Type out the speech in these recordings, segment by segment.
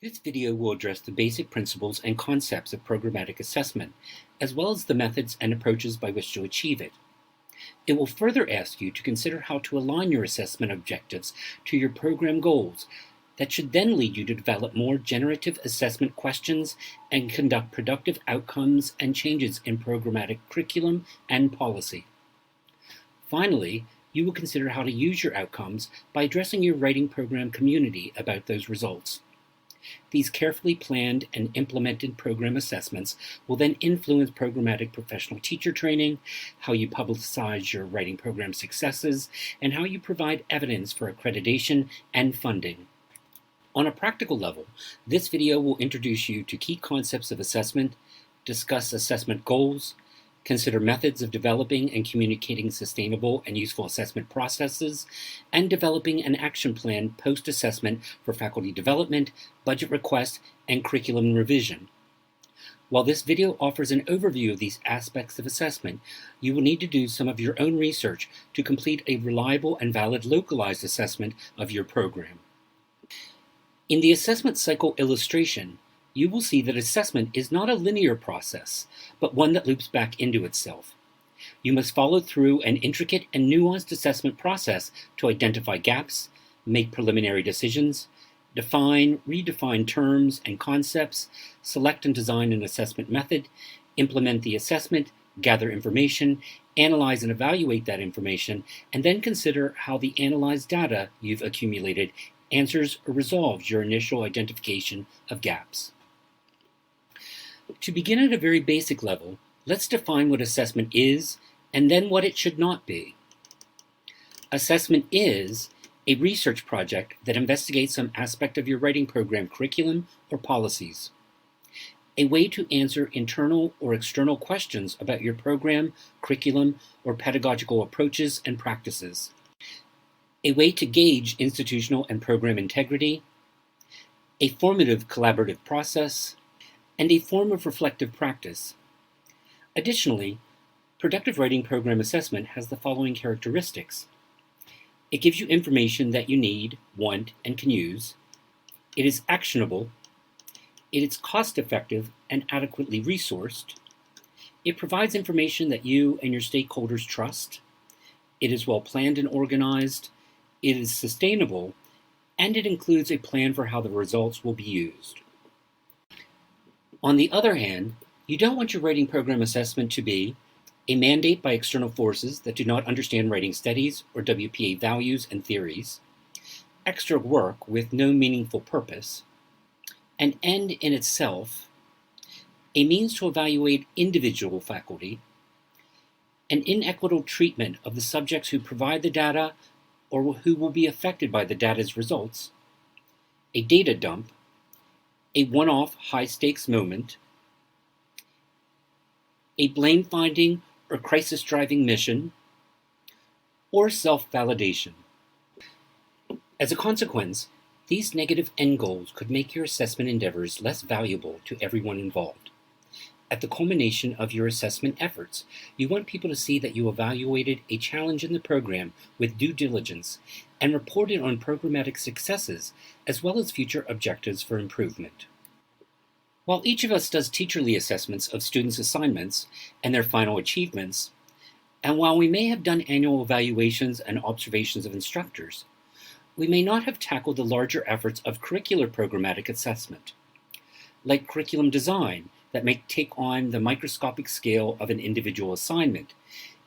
This video will address the basic principles and concepts of programmatic assessment, as well as the methods and approaches by which to achieve it. It will further ask you to consider how to align your assessment objectives to your program goals that should then lead you to develop more generative assessment questions and conduct productive outcomes and changes in programmatic curriculum and policy. Finally, you will consider how to use your outcomes by addressing your writing program community about those results. These carefully planned and implemented program assessments will then influence programmatic professional teacher training, how you publicize your writing program successes, and how you provide evidence for accreditation and funding. On a practical level, this video will introduce you to key concepts of assessment, discuss assessment goals, consider methods of developing and communicating sustainable and useful assessment processes, and developing an action plan post-assessment for faculty development, budget request, and curriculum revision. While this video offers an overview of these aspects of assessment, you will need to do some of your own research to complete a reliable and valid localized assessment of your program. In the assessment cycle illustration, you will see that assessment is not a linear process, but one that loops back into itself. You must follow through an intricate and nuanced assessment process to identify gaps, make preliminary decisions, define, redefine terms and concepts, select and design an assessment method, implement the assessment, gather information, analyze and evaluate that information, and then consider how the analyzed data you've accumulated answers or resolves your initial identification of gaps. To begin at a very basic level, let's define what assessment is and then what it should not be. Assessment is a research project that investigates some aspect of your writing program curriculum or policies. A way to answer internal or external questions about your program, curriculum, or pedagogical approaches and practices. A way to gauge institutional and program integrity, a formative collaborative process, and a form of reflective practice. Additionally, productive writing program assessment has the following characteristics. It gives you information that you need, want, and can use. It is actionable. It is cost-effective and adequately resourced. It provides information that you and your stakeholders trust. It is well planned and organized. It is sustainable, and it includes a plan for how the results will be used. On the other hand, you don't want your writing program assessment to be a mandate by external forces that do not understand writing studies or WPA values and theories, extra work with no meaningful purpose, an end in itself, a means to evaluate individual faculty, an inequitable treatment of the subjects who provide the data or who will be affected by the data's results, a data dump, a one-off high-stakes moment, a blame-finding or crisis-driving mission, or self-validation. As a consequence, these negative end goals could make your assessment endeavors less valuable to everyone involved. At the culmination of your assessment efforts, you want people to see that you evaluated a challenge in the program with due diligence and reported on programmatic successes as well as future objectives for improvement. While each of us does teacherly assessments of students' assignments and their final achievements, and while we may have done annual evaluations and observations of instructors, we may not have tackled the larger efforts of curricular programmatic assessment, like curriculum design, that may take on the microscopic scale of an individual assignment.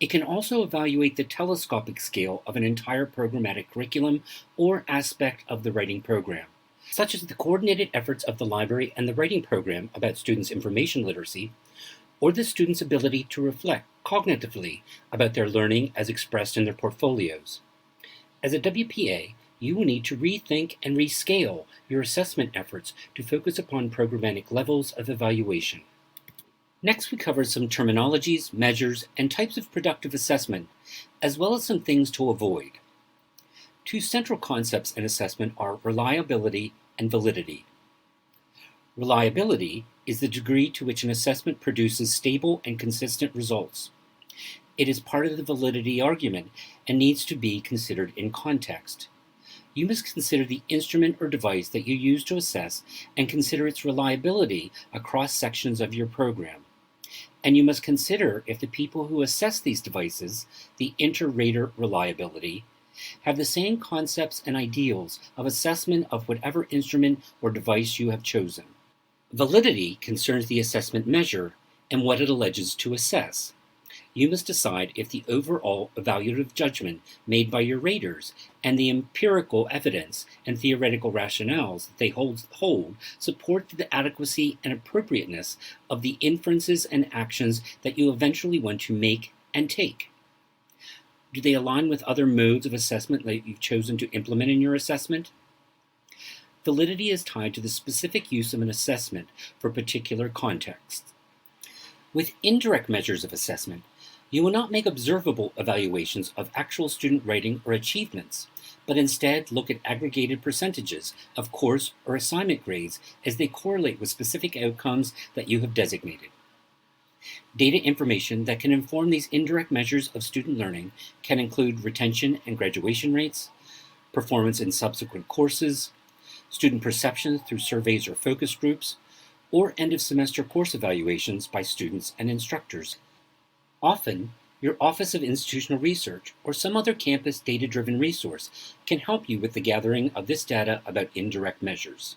It can also evaluate the telescopic scale of an entire programmatic curriculum or aspect of the writing program, such as the coordinated efforts of the library and the writing program about students' information literacy, or the students' ability to reflect cognitively about their learning as expressed in their portfolios. As a WPA, you will need to rethink and rescale your assessment efforts to focus upon programmatic levels of evaluation. Next, we cover some terminologies, measures, and types of productive assessment, as well as some things to avoid. Two central concepts in assessment are reliability and validity. Reliability is the degree to which an assessment produces stable and consistent results. It is part of the validity argument and needs to be considered in context. You must consider the instrument or device that you use to assess and consider its reliability across sections of your program. And you must consider if the people who assess these devices, the inter-rater reliability, have the same concepts and ideals of assessment of whatever instrument or device you have chosen. Validity concerns the assessment measure and what it alleges to assess. You must decide if the overall evaluative judgment made by your raters and the empirical evidence and theoretical rationales that they hold support the adequacy and appropriateness of the inferences and actions that you eventually want to make and take. Do they align with other modes of assessment that you've chosen to implement in your assessment? Validity is tied to the specific use of an assessment for particular contexts. With indirect measures of assessment, you will not make observable evaluations of actual student writing or achievements, but instead look at aggregated percentages of course or assignment grades as they correlate with specific outcomes that you have designated. Data information that can inform these indirect measures of student learning can include retention and graduation rates, performance in subsequent courses, student perceptions through surveys or focus groups, or end-of-semester course evaluations by students and instructors. Often, your Office of Institutional Research or some other campus data-driven resource can help you with the gathering of this data about indirect measures.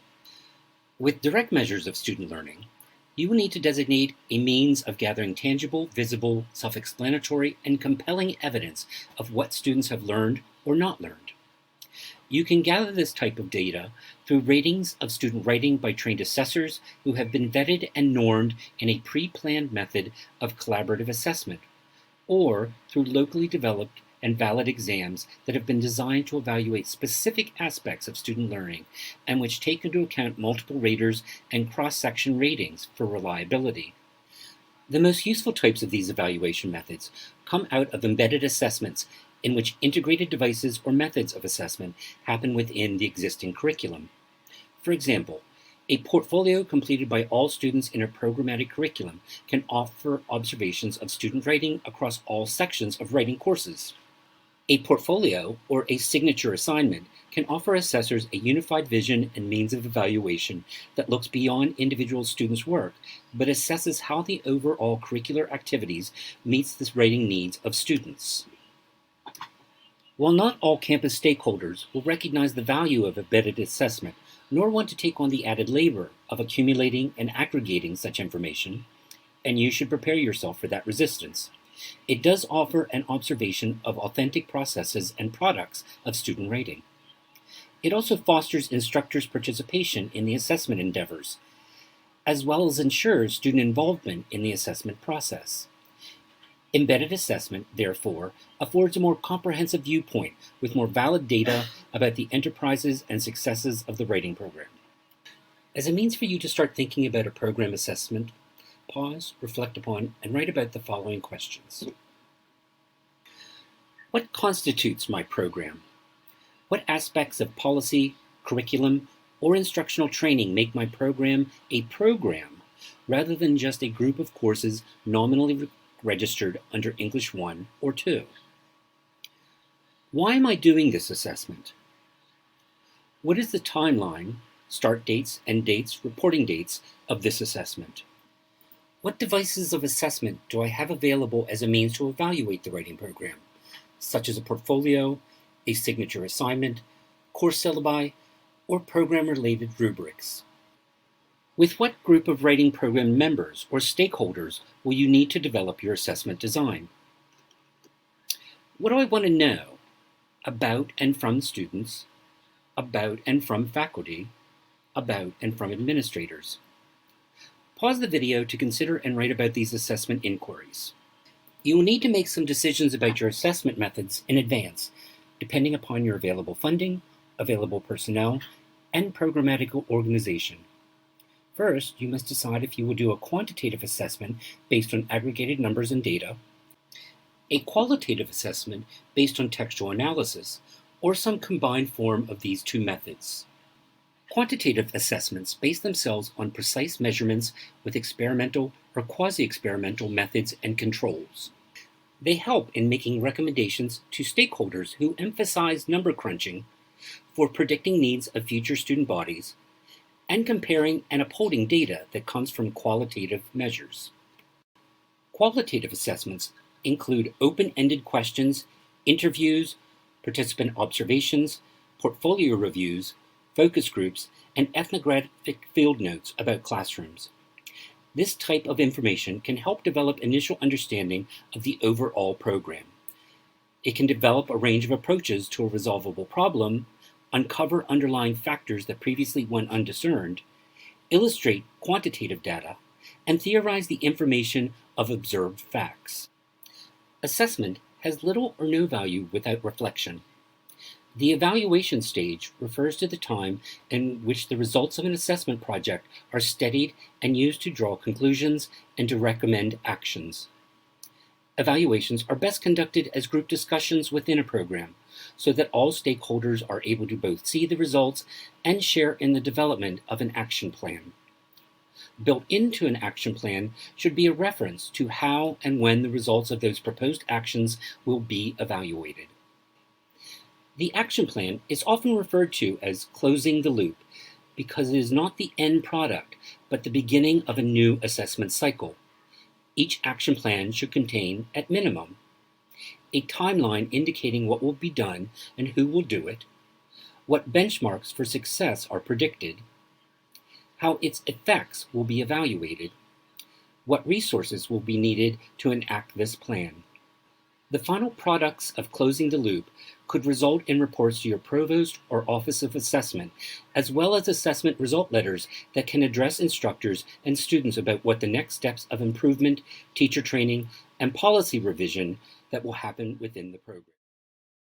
With direct measures of student learning, you will need to designate a means of gathering tangible, visible, self-explanatory, and compelling evidence of what students have learned or not learned. You can gather this type of data through ratings of student writing by trained assessors who have been vetted and normed in a pre-planned method of collaborative assessment, or through locally developed and valid exams that have been designed to evaluate specific aspects of student learning and which take into account multiple raters and cross-section ratings for reliability. The most useful types of these evaluation methods come out of embedded assessments in which integrated devices or methods of assessment happen within the existing curriculum. For example, a portfolio completed by all students in a programmatic curriculum can offer observations of student writing across all sections of writing courses. A portfolio, or a signature assignment, can offer assessors a unified vision and means of evaluation that looks beyond individual students' work, but assesses how the overall curricular activities meets the writing needs of students. While not all campus stakeholders will recognize the value of embedded assessment, nor want to take on the added labor of accumulating and aggregating such information, and you should prepare yourself for that resistance. It does offer an observation of authentic processes and products of student writing. It also fosters instructors' participation in the assessment endeavors, as well as ensures student involvement in the assessment process. Embedded assessment, therefore, affords a more comprehensive viewpoint with more valid data about the enterprises and successes of the writing program. As a means for you to start thinking about a program assessment, pause, reflect upon, and write about the following questions. What constitutes my program? What aspects of policy, curriculum, or instructional training make my program a program rather than just a group of courses nominally registered under English 1 or 2? Why am I doing this assessment? What is the timeline, start dates, end dates, reporting dates of this assessment? What devices of assessment do I have available as a means to evaluate the writing program, such as a portfolio, a signature assignment, course syllabi, or program-related rubrics? With what group of writing program members or stakeholders will you need to develop your assessment design? What do I want to know about and from students, about and from faculty, about and from administrators? Pause the video to consider and write about these assessment inquiries. You will need to make some decisions about your assessment methods in advance, depending upon your available funding, available personnel, and programmatic organization. First, you must decide if you will do a quantitative assessment based on aggregated numbers and data, a qualitative assessment based on textual analysis, or some combined form of these two methods. Quantitative assessments base themselves on precise measurements with experimental or quasi-experimental methods and controls. They help in making recommendations to stakeholders who emphasize number crunching, for predicting needs of future student bodies, and comparing and upholding data that comes from qualitative measures. Qualitative assessments include open-ended questions, interviews, participant observations, portfolio reviews, focus groups, and ethnographic field notes about classrooms. This type of information can help develop initial understanding of the overall program. It can develop a range of approaches to a resolvable problem, uncover underlying factors that previously went undiscerned, illustrate quantitative data, and theorize the information of observed facts. Assessment has little or no value without reflection. The evaluation stage refers to the time in which the results of an assessment project are studied and used to draw conclusions and to recommend actions. Evaluations are best conducted as group discussions within a program, so that all stakeholders are able to both see the results and share in the development of an action plan. Built into an action plan should be a reference to how and when the results of those proposed actions will be evaluated. The action plan is often referred to as closing the loop because it is not the end product, but the beginning of a new assessment cycle. Each action plan should contain, at minimum, a timeline indicating what will be done and who will do it, what benchmarks for success are predicted, how its effects will be evaluated, what resources will be needed to enact this plan. The final products of closing the loop could result in reports to your provost or Office of Assessment, as well as assessment result letters that can address instructors and students about what the next steps of improvement, teacher training, and policy revision that will happen within the program.